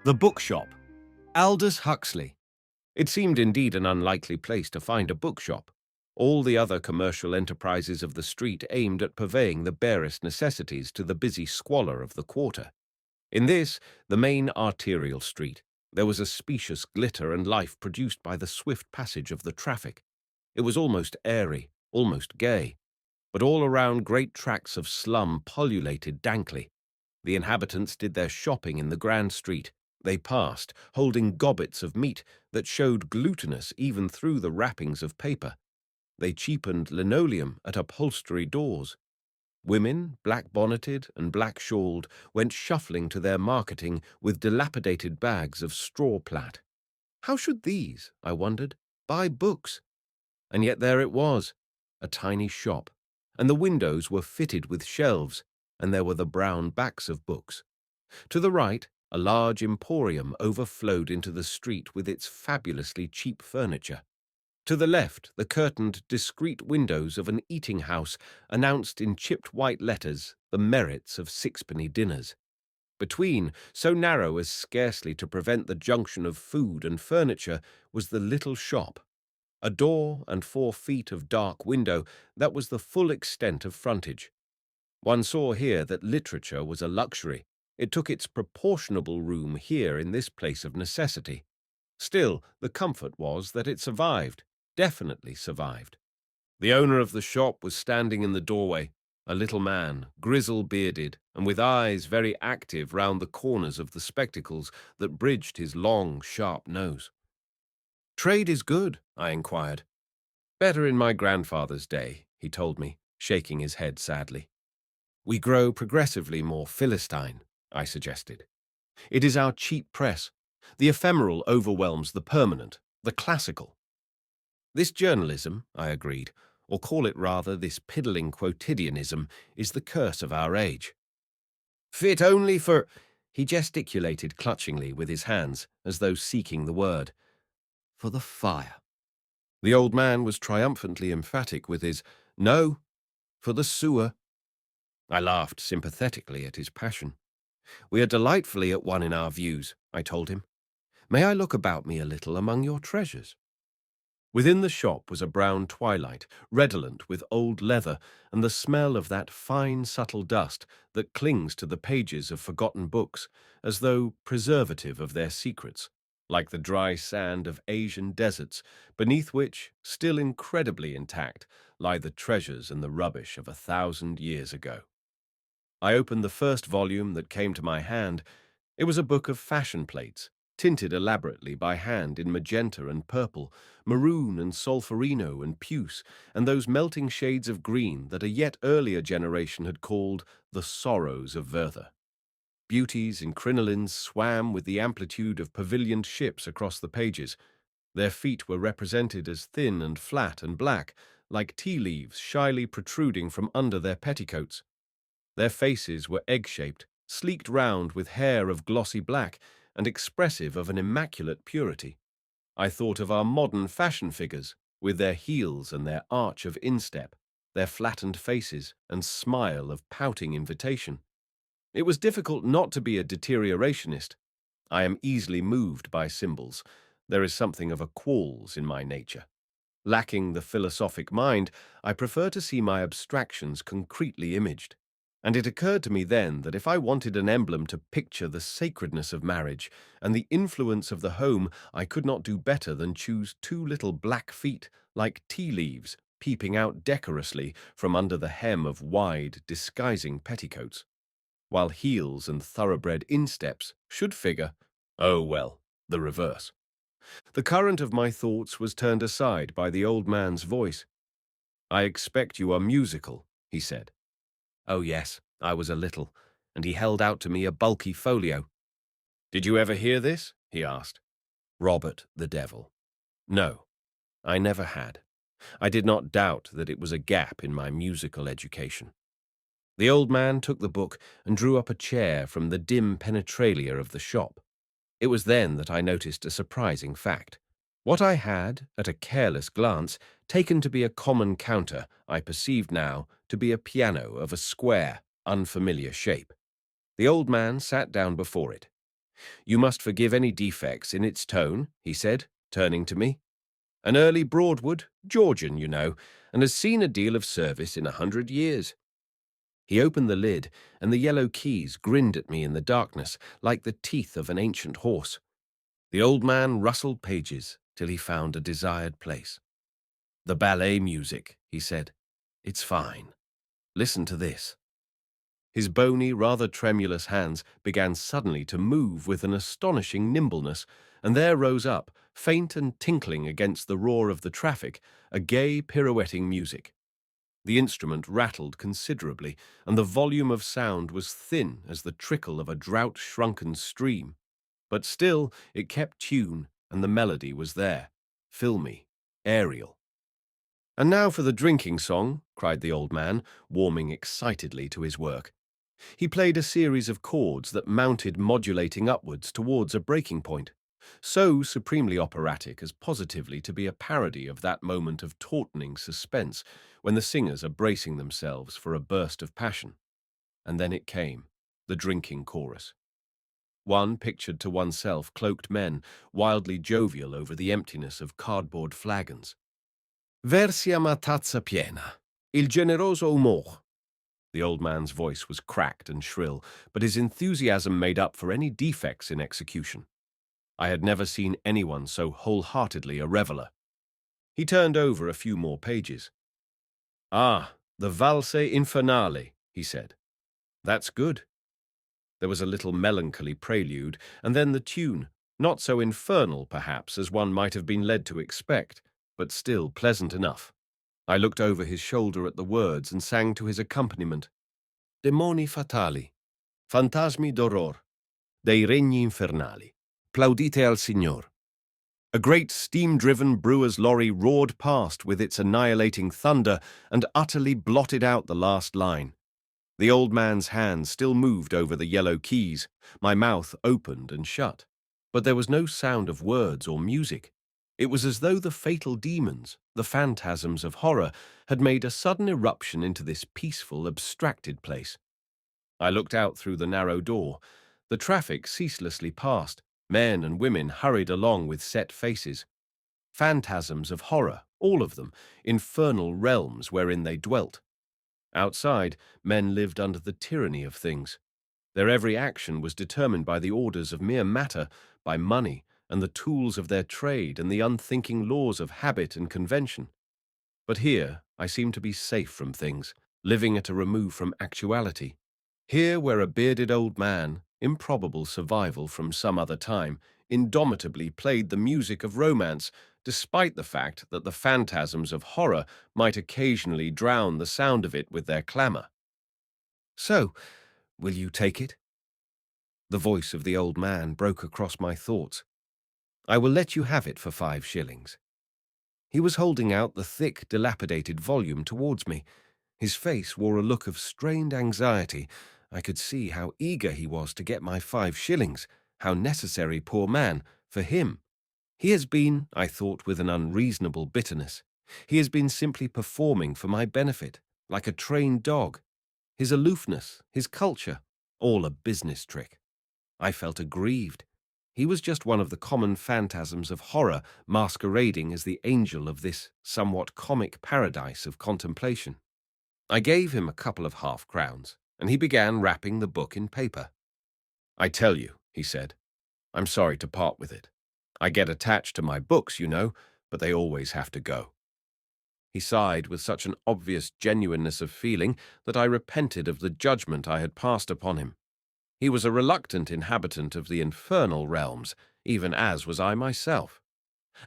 The bookshop. Aldous Huxley. It seemed indeed an unlikely place to find a bookshop. All the other commercial enterprises of the street aimed at purveying the barest necessities to the busy squalor of the quarter. In this, the main arterial street, there was a specious glitter and life produced by the swift passage of the traffic. It was almost airy, almost gay, but all around great tracts of slum pullulated dankly. The inhabitants did their shopping in the grand street. They passed, holding gobbets of meat that showed glutinous even through the wrappings of paper. They cheapened linoleum at upholstery doors. Women, black-bonneted and black-shawled, went shuffling to their marketing with dilapidated bags of straw plat. How should these, I wondered, buy books? And yet there it was, a tiny shop, and the windows were fitted with shelves, and there were the brown backs of books. To the right, a large emporium overflowed into the street with its fabulously cheap furniture. To the left, the curtained, discreet windows of an eating house announced in chipped white letters the merits of sixpenny dinners. Between, so narrow as scarcely to prevent the junction of food and furniture, was the little shop. A door and 4 feet of dark window, that was the full extent of frontage. One saw here that literature was a luxury. It took its proportionable room here in this place of necessity. Still, the comfort was that it survived, definitely survived. The owner of the shop was standing in the doorway, a little man, grizzle-bearded, and with eyes very active round the corners of the spectacles that bridged his long, sharp nose. "Trade is good?" I inquired. "Better in my grandfather's day," he told me, shaking his head sadly. "We grow progressively more Philistine," I suggested. "It is our cheap press. The ephemeral overwhelms the permanent, the classical." "This journalism," I agreed, "or call it rather this piddling quotidianism, is the curse of our age. Fit only for—" He gesticulated clutchingly with his hands, as though seeking the word. "For the fire." The old man was triumphantly emphatic with his "No, for the sewer." I laughed sympathetically at his passion. "We are delightfully at one in our views," I told him. "May I look about me a little among your treasures?" Within the shop was a brown twilight, redolent with old leather and the smell of that fine, subtle dust that clings to the pages of forgotten books, as though preservative of their secrets, like the dry sand of Asian deserts, beneath which, still incredibly intact, lie the treasures and the rubbish of 1,000 years ago. I opened the first volume that came to my hand. It was a book of fashion plates, tinted elaborately by hand in magenta and purple, maroon and solferino and puce, and those melting shades of green that a yet earlier generation had called the sorrows of Werther. Beauties in crinolines swam with the amplitude of pavilioned ships across the pages. Their feet were represented as thin and flat and black, like tea leaves shyly protruding from under their petticoats. Their faces were egg-shaped, sleeked round with hair of glossy black, and expressive of an immaculate purity. I thought of our modern fashion figures, with their heels and their arch of instep, their flattened faces and smile of pouting invitation. It was difficult not to be a deteriorationist. I am easily moved by symbols. There is something of a qualls in my nature. Lacking the philosophic mind, I prefer to see my abstractions concretely imaged. And it occurred to me then that if I wanted an emblem to picture the sacredness of marriage and the influence of the home, I could not do better than choose 2 little black feet, like tea leaves, peeping out decorously from under the hem of wide, disguising petticoats, while heels and thoroughbred insteps should figure, oh well, the reverse. The current of my thoughts was turned aside by the old man's voice. "I expect you are musical," he said. Oh yes, I was a little, and he held out to me a bulky folio. "Did you ever hear this?" he asked. Robert the Devil. No, I never had. I did not doubt that it was a gap in my musical education. The old man took the book and drew up a chair from the dim penetralia of the shop. It was then that I noticed a surprising fact. What I had, at a careless glance, taken to be a common counter, I perceived now to be a piano of a square, unfamiliar shape. The old man sat down before it. "You must forgive any defects in its tone," he said, turning to me. "An early Broadwood, Georgian, you know, and has seen a deal of service in 100 years." He opened the lid, and the yellow keys grinned at me in the darkness like the teeth of an ancient horse. The old man rustled pages till he found a desired place. "The ballet music," he said. "It's fine. Listen to this." His bony, rather tremulous hands began suddenly to move with an astonishing nimbleness, and there rose up, faint and tinkling against the roar of the traffic, a gay, pirouetting music. The instrument rattled considerably, and the volume of sound was thin as the trickle of a drought-shrunken stream. But still it kept tune, and the melody was there, filmy, aerial. "And now for the drinking song," cried the old man, warming excitedly to his work. He played a series of chords that mounted modulating upwards towards a breaking point, so supremely operatic as positively to be a parody of that moment of tautening suspense when the singers are bracing themselves for a burst of passion. And then it came, the drinking chorus. One pictured to oneself cloaked men, wildly jovial over the emptiness of cardboard flagons. "Versiam a tazza piena, il generoso umor." The old man's voice was cracked and shrill, but his enthusiasm made up for any defects in execution. I had never seen anyone so wholeheartedly a reveller. He turned over a few more pages. "Ah, the valse infernale," he said. "That's good." There was a little melancholy prelude, and then the tune, not so infernal, perhaps, as one might have been led to expect, but still pleasant enough. I looked over his shoulder at the words and sang to his accompaniment. "Demoni fatali, fantasmi d'orror, dei regni infernali, plaudite al Signor." A great steam-driven brewer's lorry roared past with its annihilating thunder and utterly blotted out the last line. The old man's hand still moved over the yellow keys. My mouth opened and shut. But there was no sound of words or music. It was as though the fatal demons, the phantasms of horror, had made a sudden eruption into this peaceful, abstracted place. I looked out through the narrow door. The traffic ceaselessly passed. Men and women hurried along with set faces. Phantasms of horror, all of them, infernal realms wherein they dwelt. Outside, men lived under the tyranny of things. Their every action was determined by the orders of mere matter, by money, and the tools of their trade, and the unthinking laws of habit and convention. But here I seemed to be safe from things, living at a remove from actuality. Here where a bearded old man, improbable survival from some other time, indomitably played the music of romance, despite the fact that the phantasms of horror might occasionally drown the sound of it with their clamour. "So, will you take it?" The voice of the old man broke across my thoughts. "I will let you have it for 5 shillings." He was holding out the thick, dilapidated volume towards me. His face wore a look of strained anxiety. I could see how eager he was to get my 5 shillings, how necessary, poor man, for him. He has been, I thought with an unreasonable bitterness, he has been simply performing for my benefit, like a trained dog. His aloofness, his culture, all a business trick. I felt aggrieved. He was just one of the common phantasms of horror masquerading as the angel of this somewhat comic paradise of contemplation. I gave him a couple of half-crowns, and he began wrapping the book in paper. "I tell you," he said, "I'm sorry to part with it. I get attached to my books, you know, but they always have to go." He sighed with such an obvious genuineness of feeling that I repented of the judgment I had passed upon him. He was a reluctant inhabitant of the infernal realms, even as was I myself.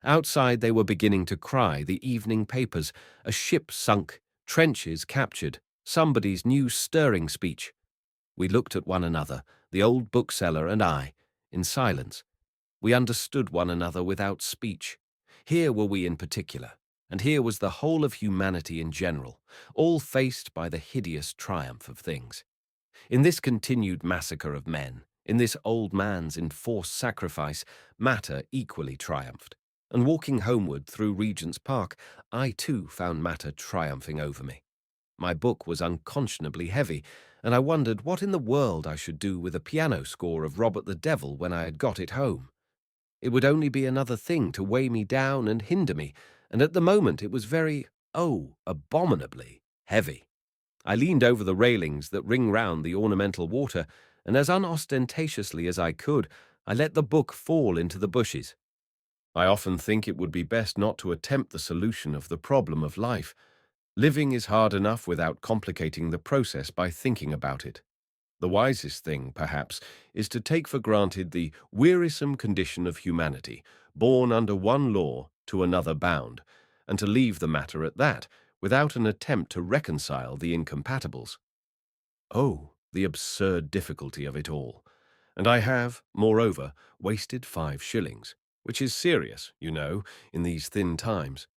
Outside they were beginning to cry, the evening papers, a ship sunk, trenches captured, somebody's new stirring speech. We looked at one another, the old bookseller and I, in silence. We understood one another without speech. Here were we in particular, and here was the whole of humanity in general, all faced by the hideous triumph of things. In this continued massacre of men, In this old man's enforced sacrifice, matter equally triumphed. And walking homeward through Regent's Park, I too found matter triumphing over me. My book was unconscionably heavy, and I wondered what in the world I should do with a piano score of Robert the Devil when I had got it home. It would only be another thing to weigh me down and hinder me, and at the moment it was very, abominably heavy. I leaned over the railings that ring round the ornamental water, and as unostentatiously as I could, I let the book fall into the bushes. I often think it would be best not to attempt the solution of the problem of life. Living is hard enough without complicating the process by thinking about it. The wisest thing, perhaps, is to take for granted the wearisome condition of humanity, born under one law to another bound, and to leave the matter at that, without an attempt to reconcile the incompatibles. Oh, the absurd difficulty of it all. And I have, moreover, wasted 5 shillings, which is serious, you know, in these thin times.